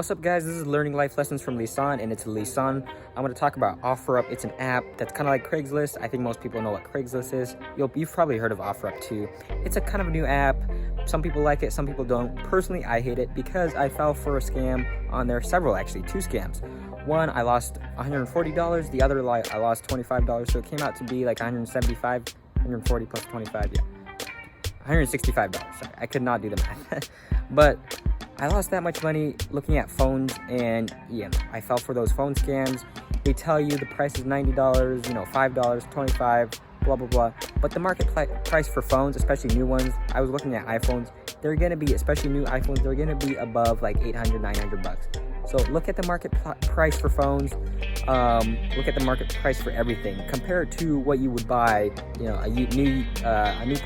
What's up guys, this is Learning Life Lessons from Lisan, and it's Lisan. I'm going to talk about OfferUp. It's an app that's kind of like Craigslist. I think most people know what Craigslist is. You've probably heard of OfferUp too. It's a kind of a new app. Some people like it, some people don't. Personally, I hate it because I fell for a scam on there. Several actually, 2 scams. One, I lost $140. The other, I lost $25. So it came out to be like $175, 140 plus 25, yeah. $165, sorry. I could not do the math. But I lost that much money looking at phones, and yeah, I fell for those phone scams. They tell you the price is $90, $5, $25, blah, blah, blah. But the market price for phones, especially new ones, I was looking at iPhones, they're gonna be, especially new iPhones, they're gonna be above like $800, $900. So look at the market price for phones, look at the market price for everything. Compare it to what you would buy, a new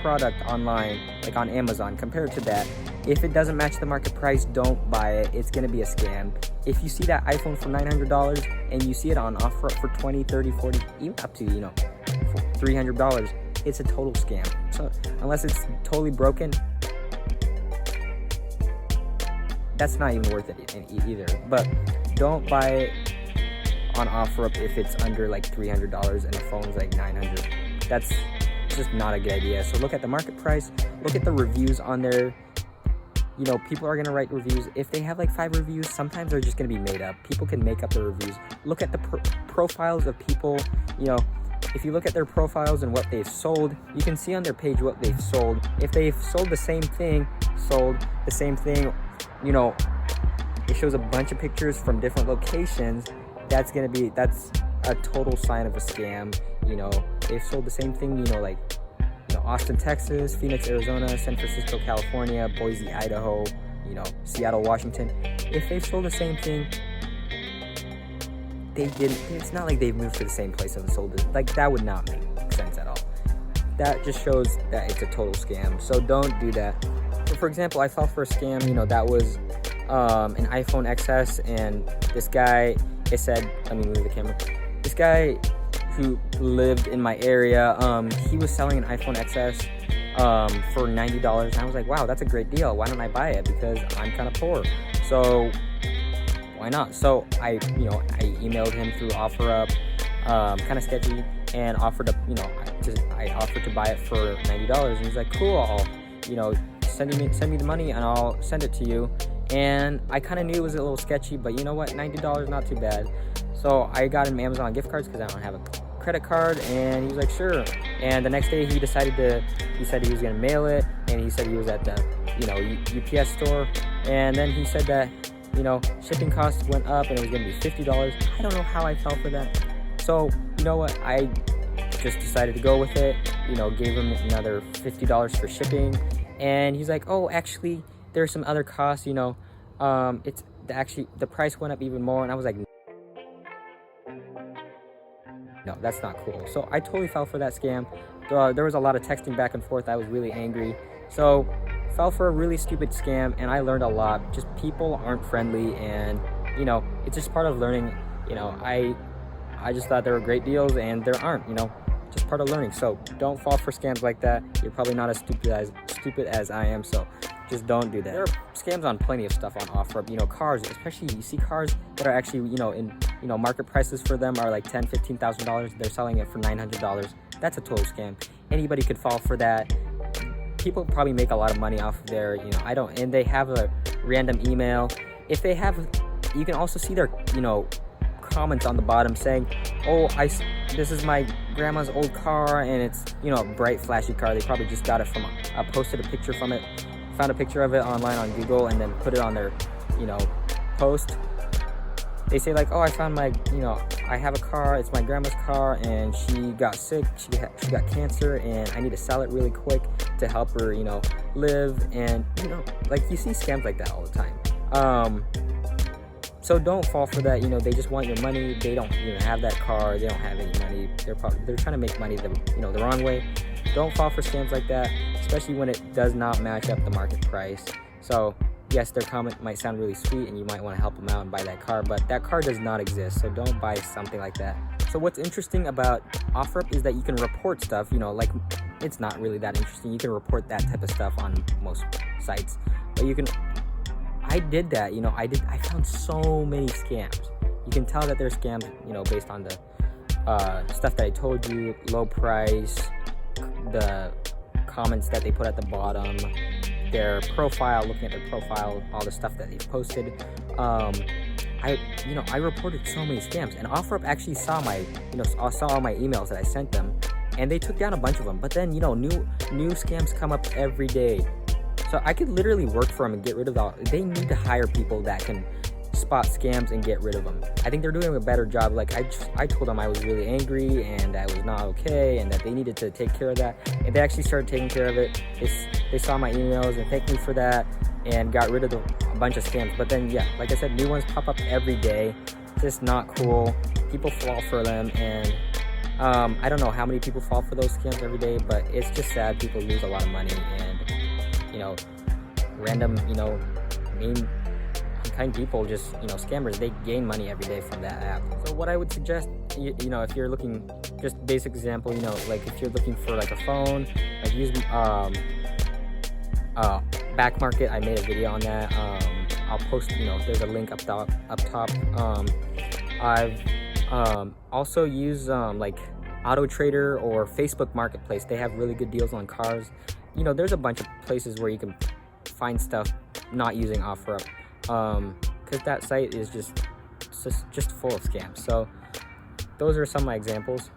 product online, like on Amazon. Compare it to that. If it doesn't match the market price, don't buy it. It's gonna be a scam. If you see that iPhone for $900 and you see it on offer for $20, $30, $40, even up to $300, it's a total scam. So unless it's totally broken, that's not even worth it either. But don't buy it on OfferUp if it's under like $300 and the phone's like $900. That's just not a good idea. So look at the market price, look at the reviews on there. People are gonna write reviews. If they have like 5 reviews, sometimes they're just gonna be made up. People can make up the reviews. Look at the profiles of people. If you look at their profiles and what they've sold, you can see on their page what they've sold. If they've sold the same thing, it shows a bunch of pictures from different locations, that's a total sign of a scam. They've sold the same thing, Austin, Texas, Phoenix, Arizona, San Francisco, California, Boise, Idaho, Seattle, Washington. If they've sold the same thing, it's not like they've moved to the same place and sold it. Like, that would not make sense at all. That just shows that it's a total scam. So don't do that. So for example, I fell for a scam, that was an iPhone XS, and this guy, it said, let me move the camera. This guy who lived in my area, he was selling an iPhone XS for $90, and I was like, wow, that's a great deal. Why don't I buy it? Because I'm kind of poor. So why not? So I emailed him through OfferUp, kind of sketchy, and offered I offered to buy it for $90, and he's like, cool, I'll, send me the money and I'll send it to you. And I kind of knew it was a little sketchy, but you know what, $90, not too bad. So I got him Amazon gift cards because I don't have a credit card, and he was like, sure. And the next day he said he was gonna mail it, and he said he was at the UPS store, and then he said that shipping costs went up and it was gonna be $50. I don't know how I fell for that. So you know what, I just decided to go with it, gave him another $50 for shipping, and he's like, oh, actually there's some other costs, it's actually the price went up even more. And I was like, no, that's not cool. So I totally fell for that scam. There was a lot of texting back and forth. I was really angry. So fell for a really stupid scam, and I learned a lot. Just people aren't friendly, and it's just part of learning. I just thought there were great deals, and there aren't. Just part of learning. So don't fall for scams like that. You're probably not as stupid as I am. So just don't do that. There are scams on plenty of stuff on OfferUp. Cars, especially, you see cars that are actually, market prices for them are like $10,000, $15,000. They're selling it for $900. That's a total scam. Anybody could fall for that. People probably make a lot of money off of their, and they have a random email. If they have, you can also see their, comments on the bottom saying, oh, this is my grandma's old car, and it's, a bright, flashy car. They probably just got it from, posted a picture from it, found a picture of it online on Google, and then put it on their, post. They say like, oh, I found my, I have a car, it's my grandma's car, and she got sick, she got cancer, and I need to sell it really quick to help her, live. And, like, you see scams like that all the time. So don't fall for that. They just want your money. They don't even have that car. They don't have any money. They're trying to make money the wrong way. Don't fall for scams like that, especially when it does not match up the market price. So yes, their comment might sound really sweet, and you might want to help them out and buy that car, but that car does not exist. So don't buy something like that. So what's interesting about OfferUp is that you can report stuff. Like, it's not really that interesting. You can report that type of stuff on most sites, but you can. I did that. I found so many scams. You can tell that they're scams, based on the stuff that I told you, low price, the comments that they put at the bottom, their profile, looking at their profile, all the stuff that they've posted. I reported so many scams, and OfferUp actually saw saw all my emails that I sent them, and they took down a bunch of them. But then, new scams come up every day. So I could literally work for them and get rid of all. They need to hire people that can spot scams and get rid of them. I think they're doing a better job. Like I told them I was really angry and that was not okay, and that they needed to take care of that. And they actually started taking care of it. They saw my emails and thanked me for that, and got rid of a bunch of scams. But then, yeah, like I said, new ones pop up every day. Just not cool. People fall for them, and I don't know how many people fall for those scams every day, but it's just sad. People lose a lot of money, and random, mean, unkind people, just scammers, they gain money every day from that app. So what I would suggest, if you're looking, just basic example, like if you're looking for like a phone, like use back market. I made a video on that. I'll post, there's a link up top. I've also used like Auto Trader or Facebook Marketplace. They have really good deals on cars. There's a bunch of places where you can find stuff not using OfferUp, because that site is just full of scams. So those are some of my examples.